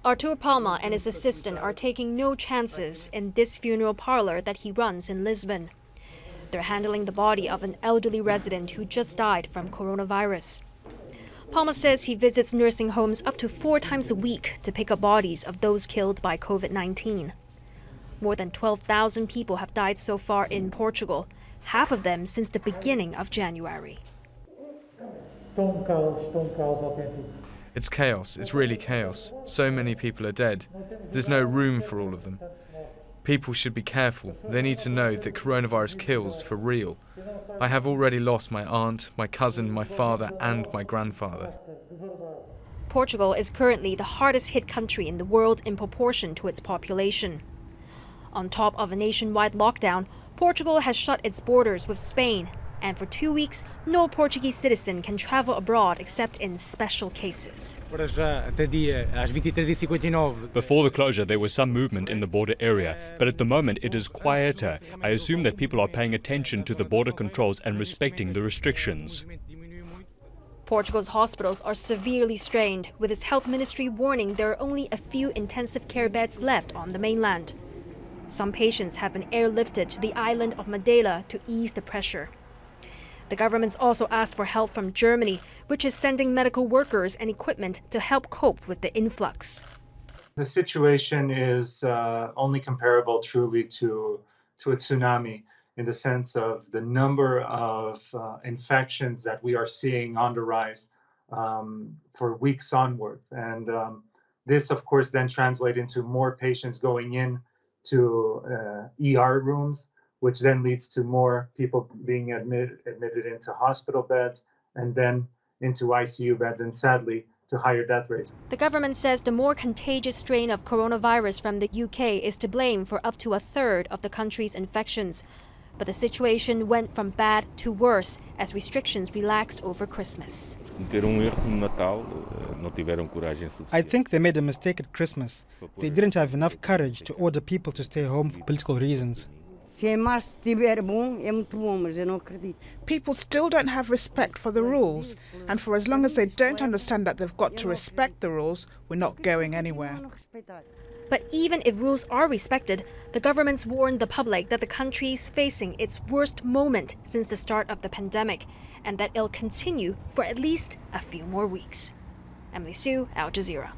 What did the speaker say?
Artur Palma and his assistant are taking no chances in this funeral parlor that he runs in Lisbon. They're handling the body of an elderly resident who just died from coronavirus. Palma says he visits nursing homes up to 4 times a week to pick up bodies of those killed by COVID-19. More than 12,000 people have died so far in Portugal, half of them since the beginning of January. It's chaos. It's really chaos. So many people are dead. There's no room for all of them. People should be careful. They need to know that coronavirus kills for real. I have already lost my aunt, my cousin, my father, and my grandfather. Portugal is currently the hardest hit country in the world in proportion to its population. On top of a nationwide lockdown, Portugal has shut its borders with Spain, and for 2 weeks, no Portuguese citizen can travel abroad except in special cases. Before the closure, there was some movement in the border area, but at the moment it is quieter. I assume that people are paying attention to the border controls and respecting the restrictions. Portugal's hospitals are severely strained, with its health ministry warning there are only a few intensive care beds left on the mainland. Some patients have been airlifted to the island of Madeira to ease the pressure. The government's also asked for help from Germany, which is sending medical workers and equipment to help cope with the influx. The situation is only comparable truly to a tsunami in the sense of the number of infections that we are seeing on the rise for weeks onwards. And this, of course, then translates into more patients going in to ER rooms, which then leads to more people being admitted into hospital beds and then into ICU beds, and sadly, to higher death rates. The government says the more contagious strain of coronavirus from the UK is to blame for up to 1/3 of the country's infections. But the situation went from bad to worse as restrictions relaxed over Christmas. I think they made a mistake at Christmas. They didn't have enough courage to order people to stay home for political reasons. People still don't have respect for the rules, and for as long as they don't understand that they've got to respect the rules, we're not going anywhere. But even if rules are respected, the government's warned the public that the country's facing its worst moment since the start of the pandemic, and that it'll continue for at least a few more weeks. Emily Sue, Al Jazeera.